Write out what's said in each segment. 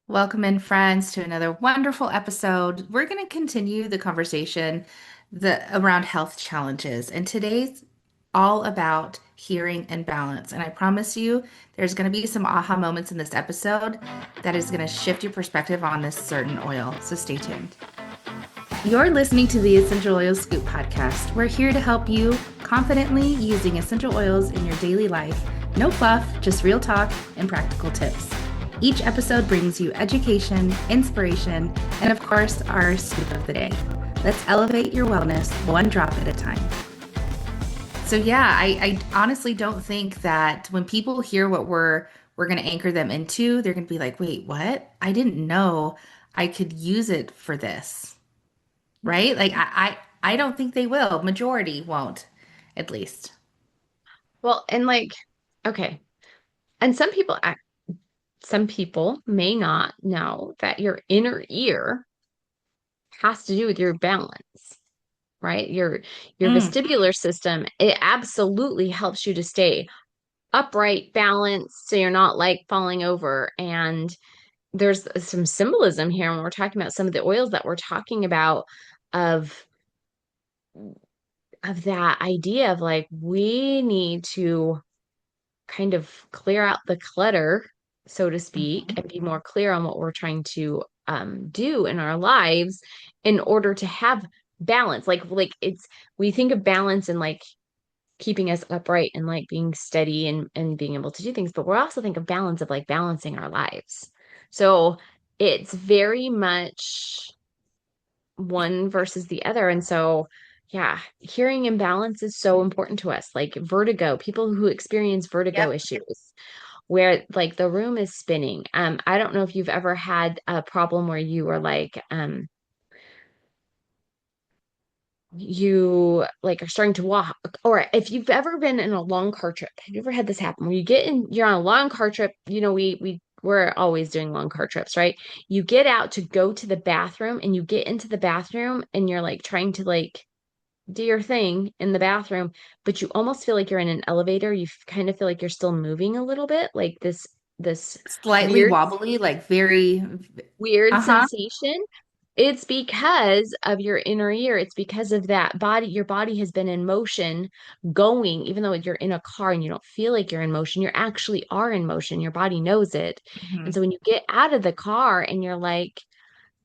Welcome in, friends, to another wonderful episode. We're going to continue the conversation around health challenges, and today's all about hearing and balance. And I promise you, there's going to be some aha moments in this episode that is going to shift your perspective on this certain oil. So stay tuned. You're listening to the Essential Oils Scoop podcast. We're here to help you confidently using essential oils in your daily life. No fluff, just real talk and practical tips. Each episode brings you education, inspiration, and of course, our scoop of the day. Let's elevate your wellness one drop at a time. So yeah, I honestly don't think that when people hear what we're going to anchor them into, they're going to be like, "Wait, what? I didn't know I could use it for this." Right? Like I don't think they will. Majority won't, at least. Well, and like, okay. And some people may not know that your inner ear has to do with your balance, right? Your Mm, vestibular system, it absolutely helps you to stay upright, balanced, so you're not like falling over. And there's some symbolism here when we're talking about some of the oils that we're talking about of of that idea of like we need to kind of clear out the clutter, so to speak, mhm, and be more clear on what we're trying to do in our lives in order to have balance. Like it's we think of balance and like keeping us upright and like being steady and being able to do things, but we're also think of balance of like balancing our lives. So it's very much one versus the other. And so, yeah, hearing imbalance is so important to us. Like vertigo, people who experience vertigo yep. issues, where like the room is spinning. I don't know if you've ever had a problem where you are like, you like are starting to walk, or if you've ever been in a long car trip. Have you ever had this happen where you get in, you're on a long car trip, we're always doing long car trips, right? You get out to go to the bathroom and you get into the bathroom and you're like trying to like do your thing in the bathroom, but you almost feel like you're in an elevator. You kind of feel like you're still moving a little bit, like this Slightly weird wobbly, like very, weird uh-huh. sensation. It's because of your inner ear. It's because of that body. Your body has been in motion going, even though you're in a car and you don't feel like you're in motion, you actually are in motion. Your body knows it. And Mhm, so when you get out of the car and you're like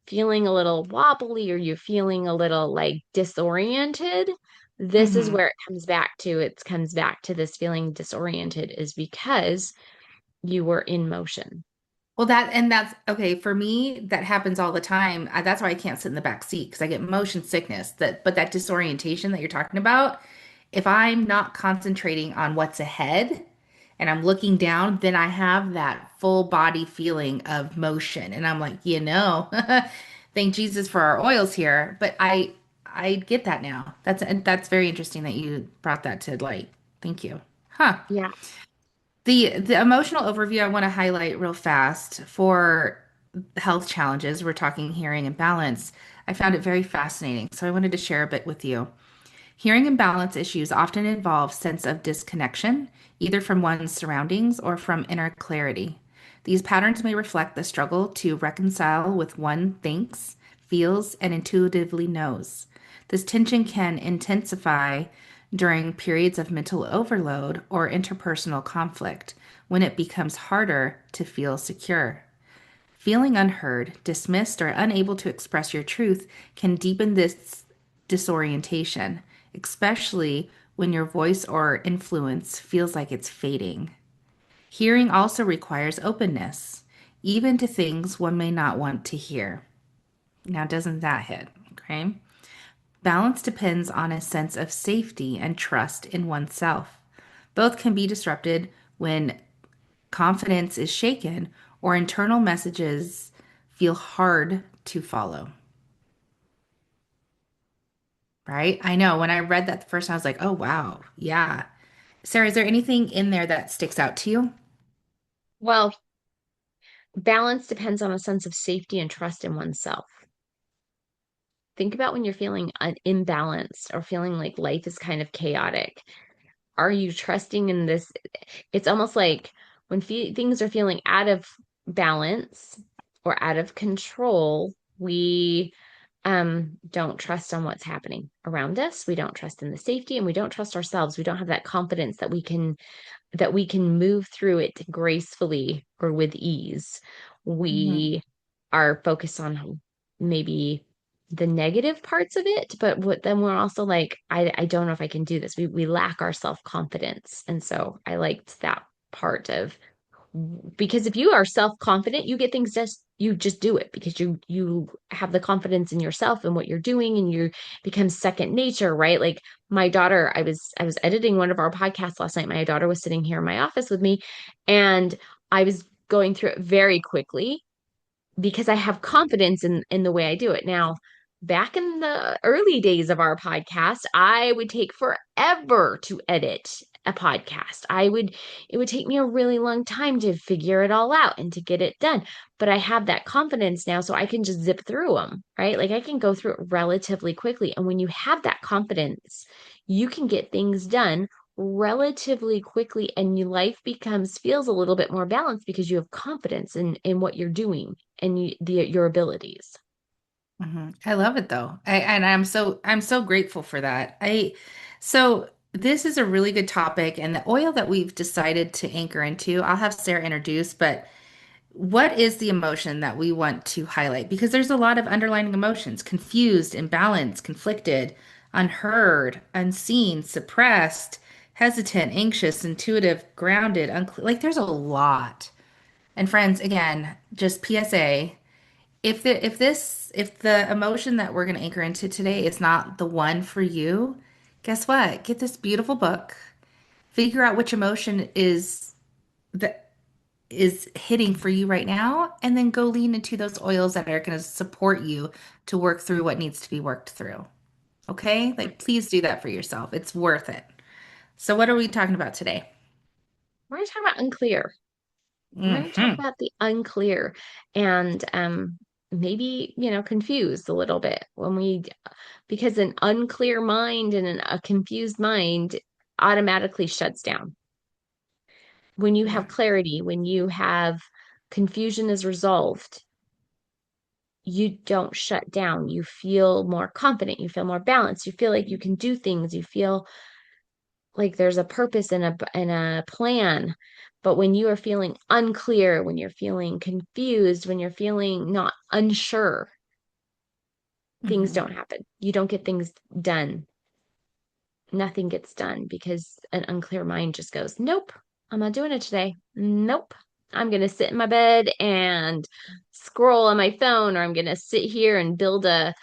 feeling a little wobbly or you're feeling a little like disoriented, this is mhm. where it comes back to. It comes back to this feeling disoriented is because you were in motion. Well, that's okay for me. That happens all the time. That's why I can't sit in the back seat because I get motion sickness. But that disorientation that you're talking about, if I'm not concentrating on what's ahead and I'm looking down, then I have that full body feeling of motion, and I'm like, thank Jesus for our oils here. But I get that now. That's very interesting that you brought that to light. Thank you. Huh. Yeah. The emotional overview I want to highlight real fast for health challenges. We're talking hearing and balance. I found it very fascinating, so I wanted to share a bit with you. Hearing and balance issues often involve sense of disconnection, either from one's surroundings or from inner clarity. These patterns may reflect the struggle to reconcile with one thinks, feels, and intuitively knows. This tension can intensify during periods of mental overload or interpersonal conflict when it becomes harder to feel secure. Feeling unheard, dismissed, or unable to express your truth can deepen this disorientation, especially when your voice or influence feels like it's fading. Hearing also requires openness, even to things one may not want to hear. Now, doesn't that hit? Okay. Balance depends on a sense of safety and trust in oneself. Both can be disrupted when confidence is shaken or internal messages feel hard to follow. Right? I know when I read that the first time, I was like, oh, wow. Yeah. Sarah, is there anything in there that sticks out to you? Well, balance depends on a sense of safety and trust in oneself. Think about when you're feeling imbalanced or feeling like life is kind of chaotic. Are you trusting in this? It's almost like when things are feeling out of balance, or out of control, we don't trust on what's happening around us. We don't trust in the safety and we don't trust ourselves. We don't have that confidence that we can move through it gracefully or with ease. Hmm. We are focused on maybe the negative parts of it, but then we're also like, I don't know if I can do this. We lack our self-confidence. And so I liked that part of, because if you are self-confident, you get things, you just do it because you have the confidence in yourself and what you're doing, and you become second nature, right? Like my daughter, I was editing one of our podcasts last night. My daughter was sitting here in my office with me, and I was going through it very quickly because I have confidence in the way I do it. Now, back in the early days of our podcast, I would take forever to edit a podcast. It would take me a really long time to figure it all out and to get it done. But I have that confidence now, so I can just zip through them, right? Like I can go through it relatively quickly. And when you have that confidence, you can get things done relatively quickly, and your life feels a little bit more balanced because you have confidence in what you're doing and your abilities. Hmm. I love it though. And I'm so grateful for that. So this is a really good topic, and the oil that we've decided to anchor into, I'll have Sarah introduce, but what is the emotion that we want to highlight? Because there's a lot of underlying emotions: confused, imbalanced, conflicted, unheard, unseen, suppressed, hesitant, anxious, intuitive, grounded, unclear. Like there's a lot. And friends, again, just PSA, if the emotion that we're going to anchor into today is not the one for you, guess what? Get this beautiful book. Figure out which emotion that is hitting for you right now, and then go lean into those oils that are going to support you to work through what needs to be worked through. Okay? Like, please do that for yourself. It's worth it. So, what are we talking about today? We're going to talk about unclear. We're going to talk Hmm. about the unclear and maybe, confused a little bit because an unclear mind and a confused mind automatically shuts down. When you Yeah. have clarity, when you have confusion is resolved, you don't shut down. You feel more confident. You feel more balanced. You feel like you can do things. You feel like there's a purpose and a plan. But when you are feeling unclear, when you're feeling confused, when you're feeling not unsure, things Hmm. don't happen. You don't get things done. Nothing gets done because an unclear mind just goes, nope, I'm not doing it today. Nope. I'm going to sit in my bed and scroll on my phone, or I'm going to sit here and build a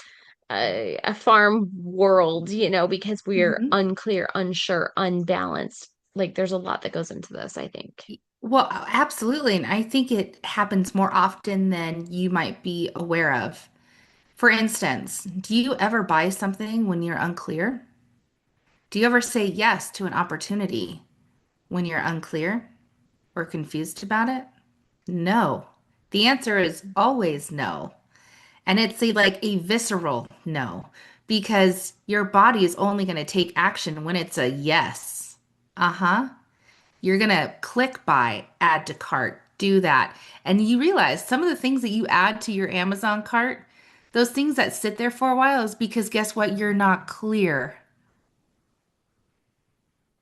farm world, because we're Hmm. unclear, unsure, unbalanced. Like there's a lot that goes into this, I think. Well, absolutely. And I think it happens more often than you might be aware of. For instance, do you ever buy something when you're unclear? Do you ever say yes to an opportunity when you're unclear or confused about it? No. The answer is always no. And it's like a visceral no, because your body is only going to take action when it's a yes. Uh-huh. You're going to click buy, add to cart, do that. And you realize some of the things that you add to your Amazon cart, those things that sit there for a while, is because guess what? You're not clear.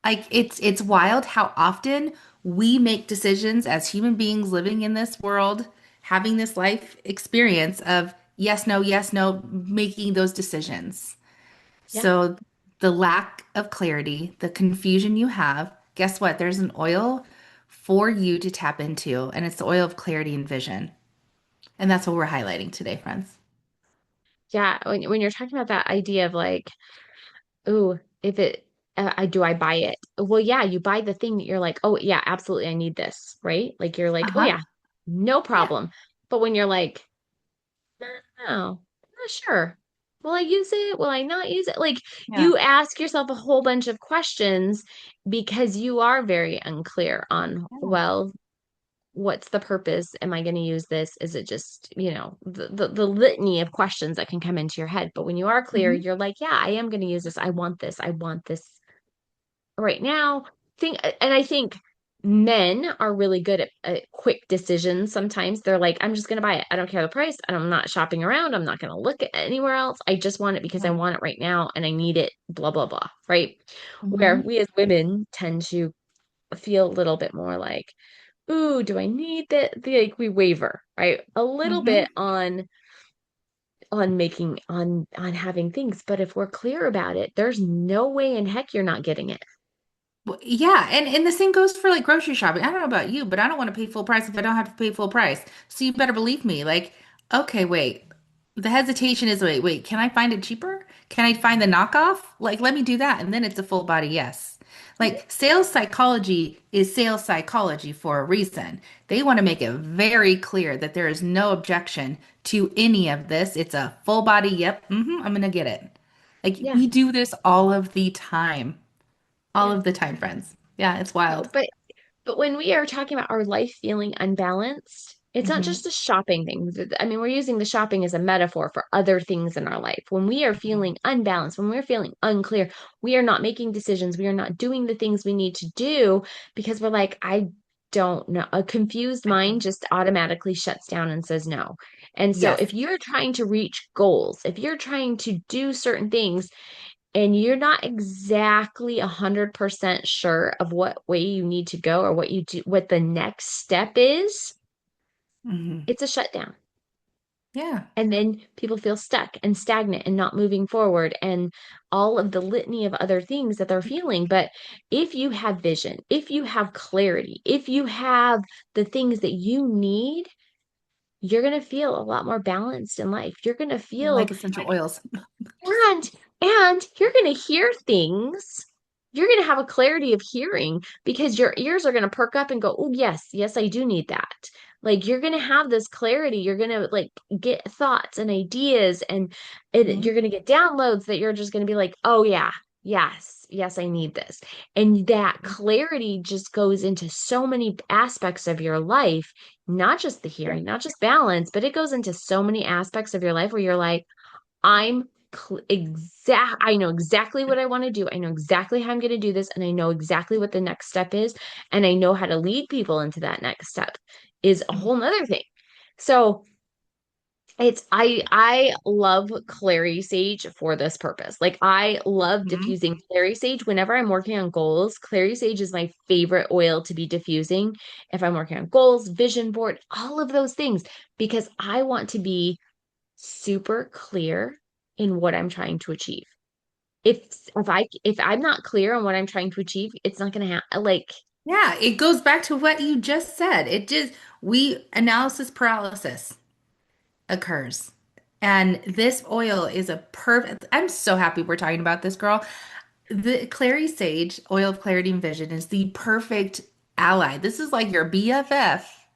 Like it's wild how often we make decisions as human beings living in this world, having this life experience of yes, no, making those decisions. Yeah. So the lack of clarity, the confusion you have, guess what? There's an oil for you to tap into, and it's the oil of clarity and vision. And that's what we're highlighting today, friends. Yeah. When you're talking about that idea of like, oh, if it, I buy it? Well, yeah, you buy the thing that you're like, oh, yeah, absolutely, I need this, right? Like you're like, oh, Uh-huh. yeah, no Yeah. problem. But when you're like, no, not sure. Will I use it? Will I not use it? Like Yeah. you ask yourself a whole bunch of questions because you are very unclear on, Yeah. well, what's the purpose? Am I going to use this? Is it just, the litany of questions that can come into your head. But when you are clear, Mhm. you're like, yeah, I am going to use this. I want this. I want this right now. And I think Men are really good at quick decisions. Sometimes they're like, I'm just going to buy it. I don't care the price. I'm not shopping around. I'm not going to look at anywhere else. I just want it because I Yeah. want it right now and I need it, blah, blah, blah. Right. Where Hmm. we as women tend to feel a little bit more like, ooh, do I need that? Like we waver, right? A little bit Hmm. on making on having things. But if we're clear about it, there's no way in heck you're not getting it. Well, yeah, and the same goes for like grocery shopping. I don't know about you, but I don't want to pay full price if I don't have to pay full price. So you better believe me. Like, okay, wait. The hesitation is wait, can I find it cheaper? Can I find the knockoff? Like, let me do that. And then it's a full body yes. Mhm. Like, sales psychology is sales psychology for a reason. They want to make it very clear that there is no objection to any of this. It's a full body, yep, I'm gonna get it. Like, Yeah, we do this all of the time. All yeah. of the time, friends. Yeah, it's No, wild. but when we are talking about our life feeling unbalanced, it's not Hmm. just a shopping thing. I mean, we're using the shopping as a metaphor for other things in our life. When we are feeling unbalanced, when we're feeling unclear, we are not making decisions. We are not doing the things we need to do because we're like, I don't know. A confused I mind don't. just automatically shuts down and says no. And so Yes. if you're trying to reach goals, if you're trying to do certain things, and you're not exactly 100% sure of what way you need to go or what you do, what the next step is, Hmm. it's a shutdown. Yeah. And then people feel stuck and stagnant and not moving forward and all of the litany of other things that they're feeling. But if you have vision, if you have clarity, if you have the things that you need, you're going to feel a lot more balanced in life. You're going to feel Like essential oils. And and you're going to hear things. You're going to have a clarity of hearing because your ears are going to perk up and go, "Oh, yes, yes, I do need that." Like you're going to have this clarity. You're going to like get thoughts and ideas and Mhm. you're going to get downloads that you're just going to be like, "Oh yeah, yes, yes, I need this." And that clarity just goes into so many aspects of your life, not just the hearing, not just balance, but it goes into so many aspects of your life where you're like, I know exactly what I want to do. I know exactly how I'm going to do this and I know exactly what the next step is and I know how to lead people into that next step is a whole nother thing. So I love Clary Sage for this purpose. Like I love Mhm. diffusing Clary Sage whenever I'm working on goals. Clary Sage is my favorite oil to be diffusing if I'm working on goals, vision board, all of those things because I want to be super clear in what I'm trying to achieve. If I'm not clear on what I'm trying to achieve, it's not going to happen. Like, Yeah, it goes back to what you just said. It just we analysis paralysis occurs. And this oil is a perfect. I'm so happy we're talking about this, girl. The Clary Sage Oil of Clarity and Vision is the perfect ally. This is like your BFF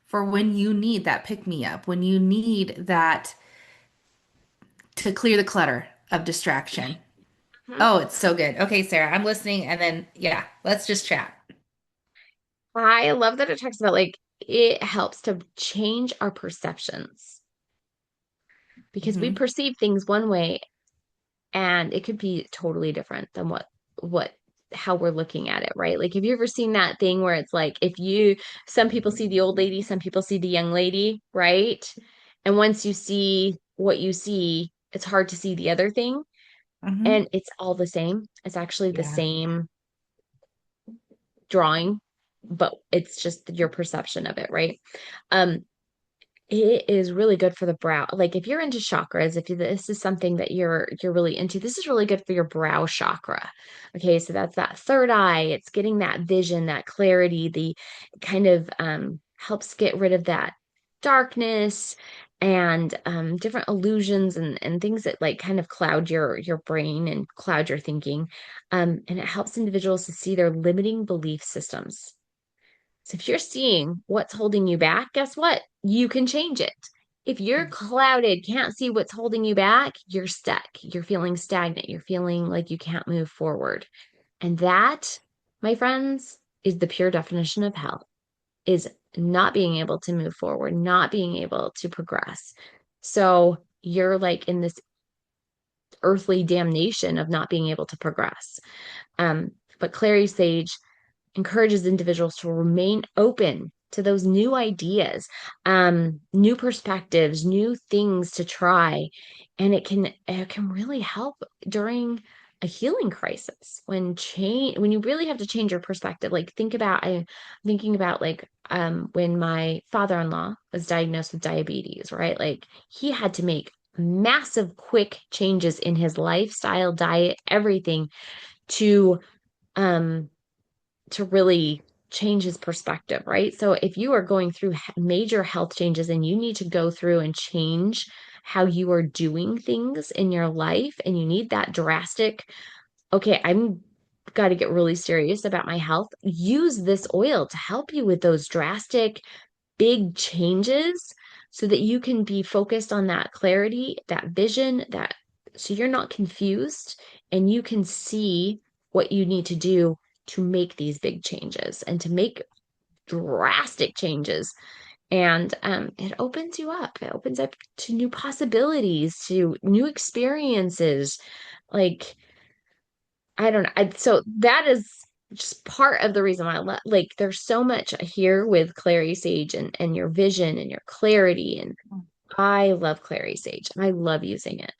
for when you need that pick me up, when you need that to clear the clutter of distraction. Mhm. Oh, it's so good. Okay, Sarah, I'm listening. And then, yeah, let's just chat. I love that it talks about like it helps to change our perceptions because we Hmm. perceive things one way and it could be totally different than what how we're looking at it, right? Like, have you ever seen that thing where it's like if you some people see the old lady, some people see the young lady, right? And once you see what you see, it's hard to see the other thing. Hmm. And it's all the same. It's actually the Yeah. same drawing, but it's just your perception of it, right? Um, it is really good for the brow. Like if you're into chakras, if this is something that you're really into, this is really good for your brow chakra. Okay, so that's that third eye. It's getting that vision, that clarity, the kind of helps get rid of that darkness and different illusions and things that like kind of cloud your brain and cloud your thinking. And it helps individuals to see their limiting belief systems. So if you're seeing what's holding you back, guess what? You can change it. If you're clouded, can't see what's holding you back, you're stuck. You're feeling stagnant. You're feeling like you can't move forward. And that, my friends, is the pure definition of hell, is not being able to move forward, not being able to progress. So you're like in this earthly damnation of not being able to progress. But Clary Sage encourages individuals to remain open to those new ideas, new perspectives, new things to try. And it can really help during a healing crisis when you really have to change your perspective. Like I'm thinking about like when my father-in-law was diagnosed with diabetes, right? Like he had to make massive quick changes in his lifestyle, diet, everything to um to really change his perspective, right? So if you are going through major health changes and you need to go through and change how you are doing things in your life and you need that drastic, okay, I'm got to get really serious about my health. Use this oil to help you with those drastic big changes so that you can be focused on that clarity, that vision, that so you're not confused and you can see what you need to do to make these big changes and to make drastic changes. And it opens you up. It opens up to new possibilities, to new experiences. Like, I don't know. So that is just part of the reason why like there's so much here with Clary Sage and your vision and your clarity. And I love Clary Sage. I love using it.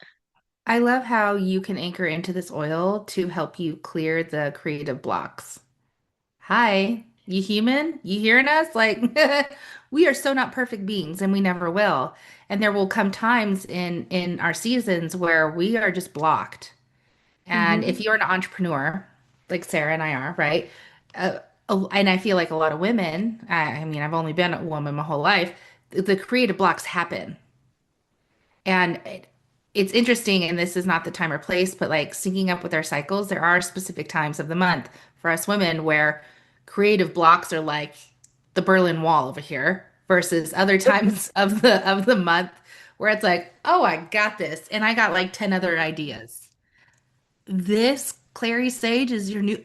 I love how you can anchor into this oil to help you clear the creative blocks. Hi, you human? You hearing us? Like, we are so not perfect beings and we never will. And there will come times in our seasons where we are just blocked. And Hmm. if you're an entrepreneur, like Sarah and I are, right? Uh, and I feel like a lot of women, I mean, I've only been a woman my whole life, the creative blocks happen. And it's interesting, and this is not the time or place, but like syncing up with our cycles, there are specific times of the month for us women where creative blocks are like the Berlin Wall over here versus other times of the month where it's like, oh, I got this, and I got like 10 other ideas. This Clary Sage is your new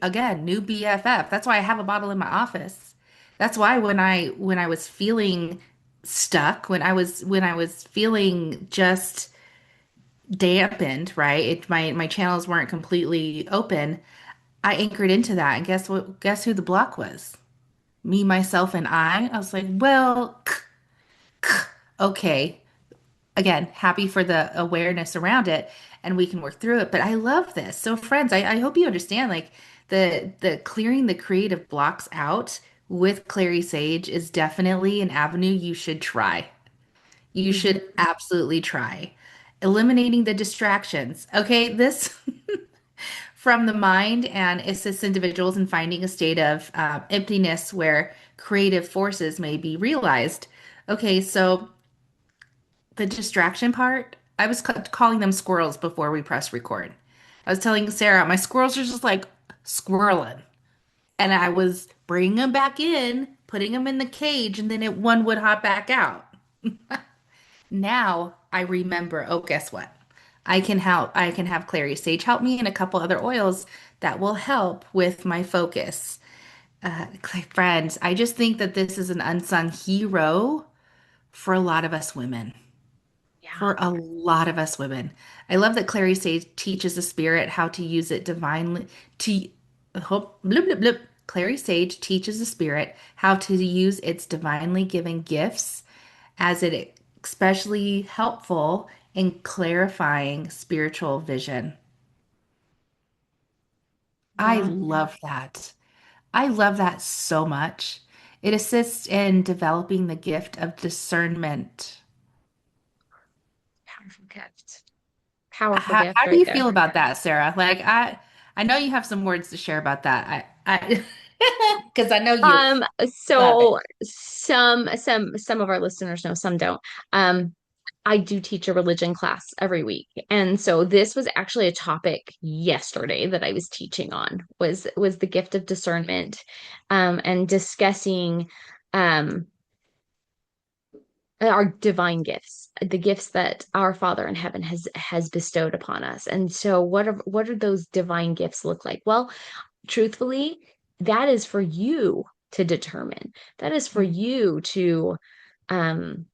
BFF. That's why I have a bottle in my office. That's why when I was feeling stuck, when I was feeling just dampened, right? My channels weren't completely open. I anchored into that, and guess what? Guess who the block was? Me, myself, and I. I was like, well, okay. Again, happy for the awareness around it, and we can work through it. But I love this. So, friends, I hope you understand, like the clearing the creative blocks out with Clary Sage is definitely an avenue you should try. You should Hmm. absolutely try. Eliminating the distractions. Okay, this from the mind and assists individuals in finding a state of emptiness where creative forces may be realized. Okay, so the distraction part, I was calling them squirrels before we press record. I was telling Sarah, my squirrels are just like squirreling. And I was bringing them back in, putting them in the cage, and then one would hop back out. Now I remember, oh, guess what? I can help. I can have Clary Sage help me and a couple other oils that will help with my focus. Friends, I just think that this is an unsung hero for a lot of us women. Yeah. For a lot of us women. I love that Clary Sage teaches the spirit how to use it divinely to hope blip blip blip. Clary Sage teaches the spirit how to use its divinely given gifts as it especially helpful in clarifying spiritual vision. I Yeah. love that. I love that so much. It assists in developing the gift of discernment. Powerful gift. Powerful How gift do right you there. feel about that, Sarah? Like I know you have some words to share about that. I because I know you Um, love it. so some of our listeners know, some don't. Um, I do teach a religion class every week. And so this was actually a topic yesterday that I was teaching on was the gift of discernment, and discussing um our divine gifts, the gifts that our Father in heaven has bestowed upon us. And so what are those divine gifts look like? Well, truthfully, that is for you to determine. That is for Mhm. you um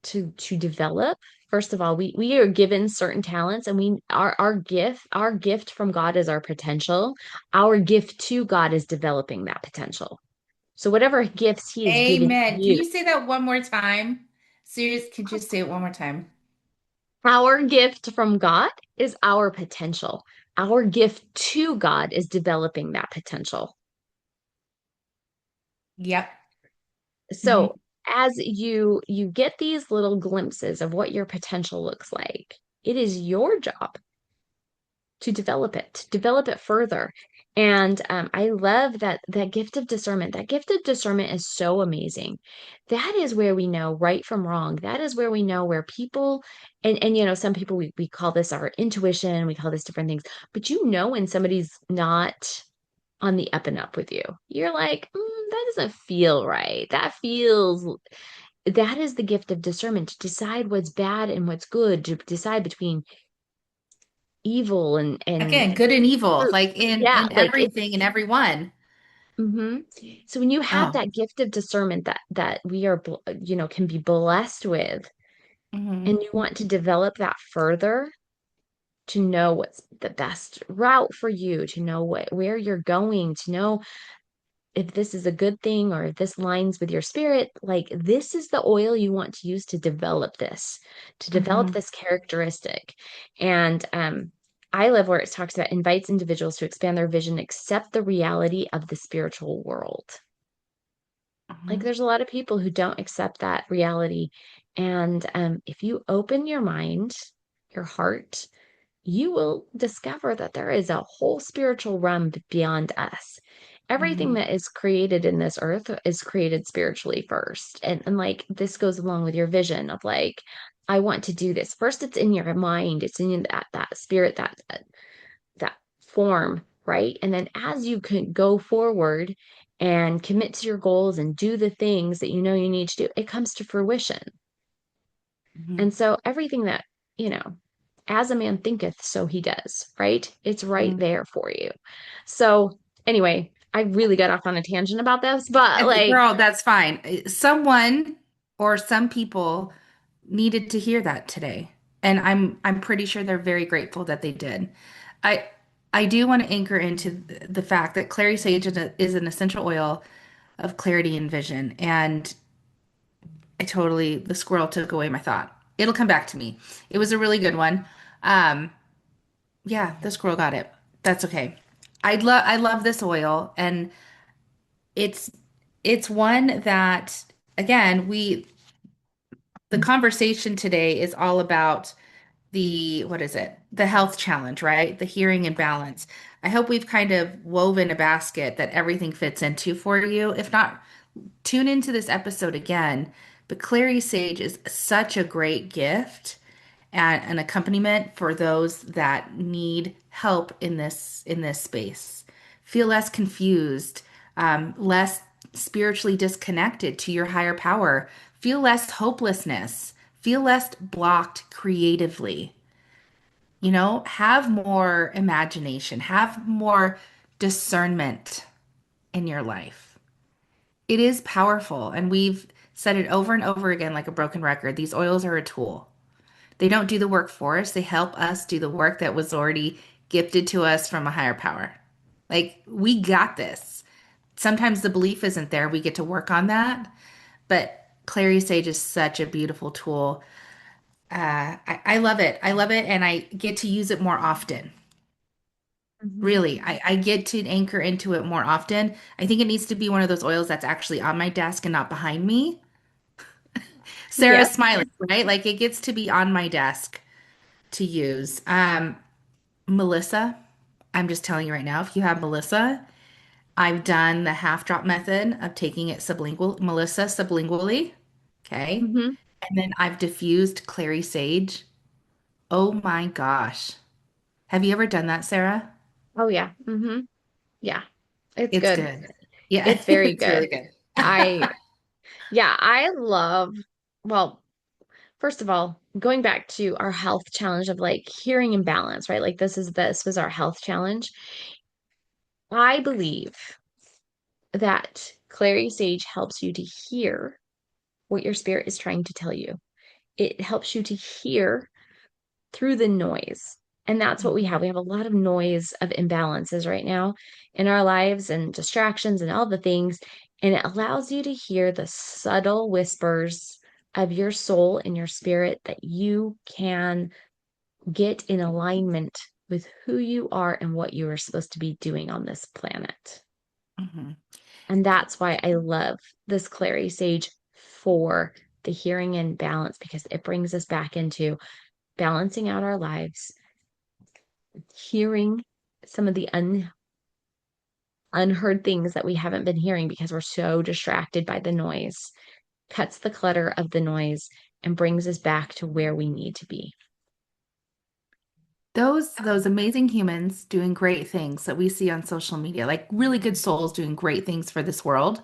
to develop. First of all, we are given certain talents, and we our gift from God is our potential. Our gift to God is developing that potential. So whatever gifts he has given Amen. Can you, you say that one more time? Serious, could you say it one more time? our gift from God is our potential. Our gift to God is developing that potential. Yep. Hmm. So as you get these little glimpses of what your potential looks like, it is your job to develop it further. And I love that gift of discernment. That gift of discernment is so amazing. That is where we know right from wrong. That is where we know where people, and some people we call this our intuition, we call this different things, but when somebody's not on the up and up with you. You're like, that doesn't feel right. That is the gift of discernment to decide what's bad and what's good, to decide between evil and Again, good and evil, truth. like in Yeah, in like it's everything and everyone. hmm so when you have Oh. that gift of discernment that we are can be blessed with, Hmm. and you want to develop that further, to know what's the best route for you, to know where you're going, to know if this is a good thing or if this lines with your spirit, like this is the oil you want to use to develop Hmm. this characteristic. And I love where it talks about invites individuals to expand their vision, accept the reality of the spiritual world. Like Hmm. there's a lot of people who don't accept that reality. And if you open your mind, your heart, you will discover that there is a whole spiritual realm beyond us. Everything Hmm. that is created in this earth is created spiritually first. And like this goes along with your vision of like, I want to do this. First, it's in your mind, it's in that spirit, that form, right? And then as you can go forward and commit to your goals and do the things that you know you need to do, it comes to fruition. Hmm. And so everything that, you know, as a man thinketh, so he does, right? It's right Hmm. there for you. So anyway, I really got off on a tangent about this, but like, Girl, that's fine. Someone or some people needed to hear that today, and I'm pretty sure they're very grateful that they did. I I do want to anchor into the fact that Clary Sage is an essential oil of clarity and vision, and the squirrel took away my thought. It'll come back to me. It was a really good one. Um, yeah, the squirrel got it. That's okay. I love this oil, and it's it's one that again the conversation today is all about the what is it? The health challenge, right? The hearing and balance. I hope we've kind of woven a basket that everything fits into for you. If not, tune into this episode again. But Clary Sage is such a great gift and an accompaniment for those that need help in this space. Feel less confused, less spiritually disconnected to your higher power. Feel less hopelessness. Feel less blocked creatively. Have more imagination, have more discernment in your life. It is powerful, and we've said it over and over again like a broken record. These oils are a tool. They don't do the work for us, they help us do the work that was already gifted to us from a higher power. Like, we got this. Sometimes the belief isn't there. We get to work on that. But Clary Sage is such a beautiful tool. I love it. I love it. And I get to use it more often. mhm. Really, I get to anchor into it more often. I think it needs to be one of those oils that's actually on my desk and not behind me. Yeah. Sarah's smiling, right? Like it gets to be on my desk to use. Melissa, I'm just telling you right now, if you have Melissa, I've done the half drop method of taking it Melissa sublingually. Okay. hmm And then I've diffused Clary Sage. Oh my gosh. Have you ever done that, Sarah? Oh yeah. Yeah. It's It's good. good. Yeah, It's very it's good. really good. I Yeah, I love, well, first of all, going back to our health challenge of like hearing imbalance, right? Like this was our health challenge. I believe that Clary Sage helps you to hear what your spirit is trying to tell you. it helps you to hear through the noise. And that's what we have. We have a lot of noise of imbalances right now in our lives and distractions and all the things. And it allows you to hear the subtle whispers of your soul and your spirit that you can get in alignment with who you are and what you are supposed to be doing on this planet. Mhm. And that's why I love this Clary Sage for the hearing and balance because it brings us back into balancing out our lives, hearing some of the unheard things that we haven't been hearing because we're so distracted by the noise, cuts the clutter of the noise and brings us back to where we need to be. Those amazing humans doing great things that we see on social media, like really good souls doing great things for this world.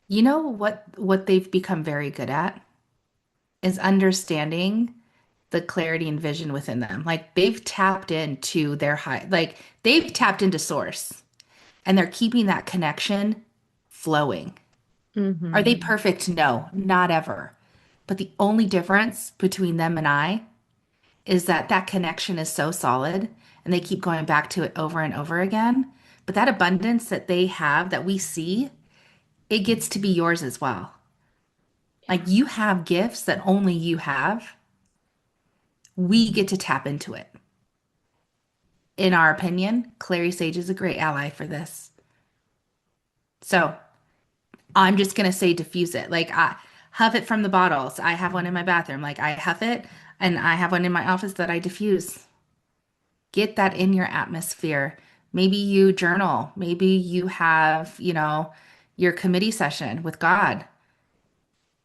You know what they've become very good at is understanding the clarity and vision within them. Like they've tapped into their high, like they've tapped into source and they're keeping that connection flowing. Are Mm-hmm. they perfect? No, not ever. But the only difference between them and I is that that connection is so solid and they keep going back to it over and over again. But that abundance that they have that we see, it gets to be yours as well. Like you have gifts that only you have. We get to tap into it. In our opinion, Clary Sage is a great ally for this. So I'm just gonna say diffuse it. Like I huff it from the bottles. I have one in my bathroom. Like I huff it and I have one in my office that I diffuse. Get that in your atmosphere. Maybe you journal. Maybe you have, your committee session with God.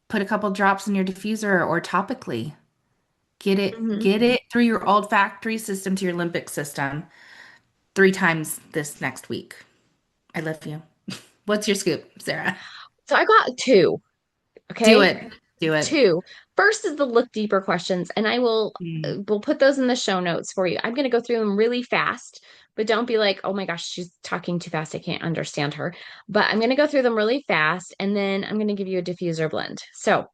Put a couple drops in your diffuser or topically. Mm-hmm. Get it through your olfactory system to your limbic system 3 times this next week. I love you. What's your scoop, Sarah? So I got two. Do Okay. it. Do it. Two. First is the look deeper questions, and I Mm. will put those in the show notes for you. I'm going to go through them really fast, but don't be like, oh my gosh, she's talking too fast. I can't understand her. But I'm going to go through them really fast, and then I'm going to give you a diffuser blend. So,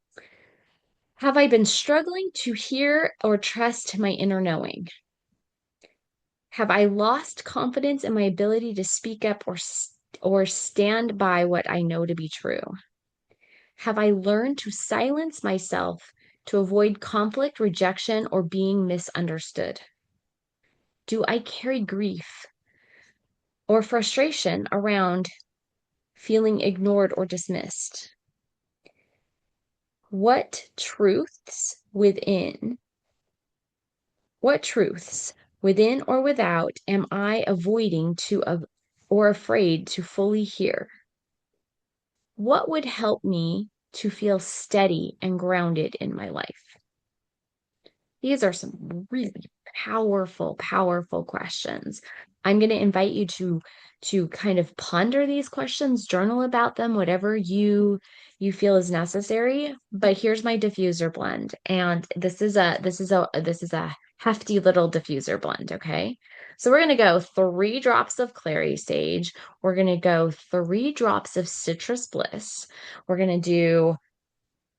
have I been struggling to hear or trust my inner knowing? Have I lost confidence in my ability to speak up or stand by what I know to be true? Have I learned to silence myself to avoid conflict, rejection, or being misunderstood? Do I carry grief or frustration around feeling ignored or dismissed? What truths within, what truths within or without am I avoiding or afraid to fully hear? What would help me to feel steady and grounded in my life? These are some really powerful, powerful questions. I'm going to invite you to kind of ponder these questions, journal about them, whatever you feel is necessary. But here's my diffuser blend, and this is a hefty little diffuser blend, okay? So we're going to go 3 drops of Clary Sage. We're going to go 3 drops of Citrus Bliss. We're going to do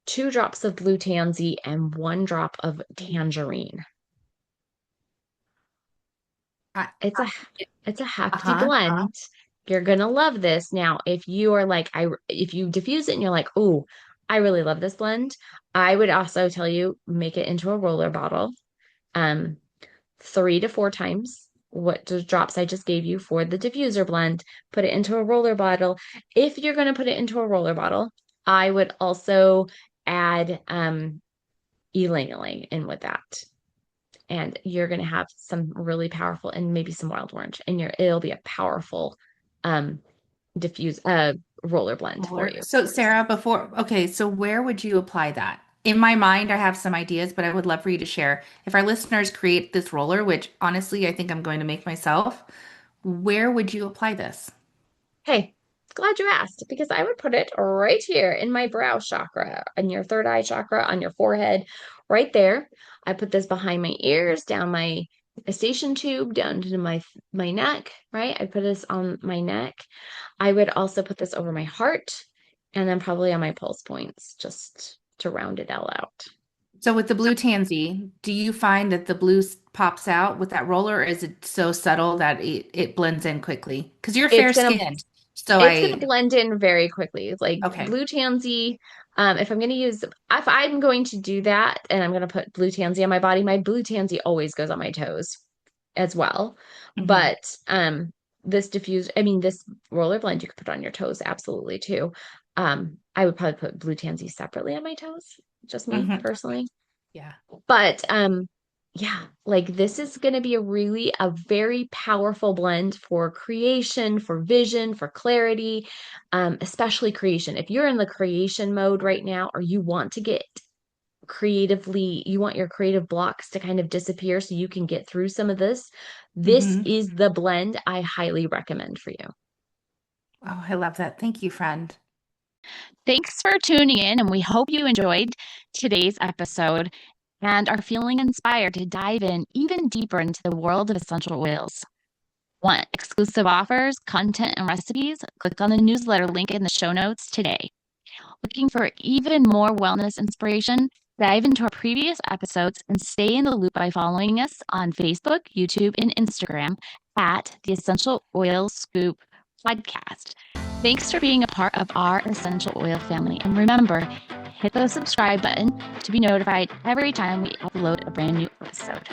2 drops of Blue Tansy and 1 drop of Tangerine. I, It's a it's a hefty uh-huh. blend. You're gonna love this. Now, if you are like if you diffuse it and you're like, oh, I really love this blend, I would also tell you make it into a roller bottle. Um, 3 to 4 times what the drops I just gave you for the diffuser blend. Put it into a roller bottle. If you're gonna put it into a roller bottle, I would also add Ylang Ylang in with that. And you're going to have some really powerful and maybe some wild orange and it'll be a powerful um diffuse roller blend for you. So Sarah, okay, so where would you apply that? In my mind, I have some ideas, but I would love for you to share. If our listeners create this roller, which honestly I think I'm going to make myself, where would you apply this? Hey, glad you asked because I would put it right here in my brow chakra, in your third eye chakra, on your forehead, right there. I put this behind my ears, down my station tube, down to my neck, right? I put this on my neck. I would also put this over my heart and then probably on my pulse points just to round it all out. So with the blue tansy, do you find that the blue pops out with that roller, or is it so subtle that it blends in quickly? Because you're It's fair gonna skinned. So it's gonna I, blend in very quickly. Like okay. Blue Tansy, if I'm going to do that and I'm gonna put Blue Tansy on my body, my Blue Tansy always goes on my toes as well. Hmm. But this roller blend you could put on your toes absolutely too. I would probably put Blue Tansy separately on my toes, just me Hmm. personally. Yeah. But yeah, like this is going to be a very powerful blend for creation, for vision, for clarity, especially creation. If you're in the creation mode right now, or you want to get creatively, you want your creative blocks to kind of disappear so you can get through some of this, this Hmm. is the blend I highly recommend for you. Oh, I love that. Thank you, friend. Thanks for tuning in, and we hope you enjoyed today's episode and are feeling inspired to dive in even deeper into the world of essential oils. Want exclusive offers, content, and recipes? Click on the newsletter link in the show notes today. Looking for even more wellness inspiration? Dive into our previous episodes and stay in the loop by following us on Facebook, YouTube, and Instagram at the Essential Oil Scoop Podcast. Thanks for being a part of our essential oil family. And remember, hit the subscribe button to be notified every time we upload a brand new episode.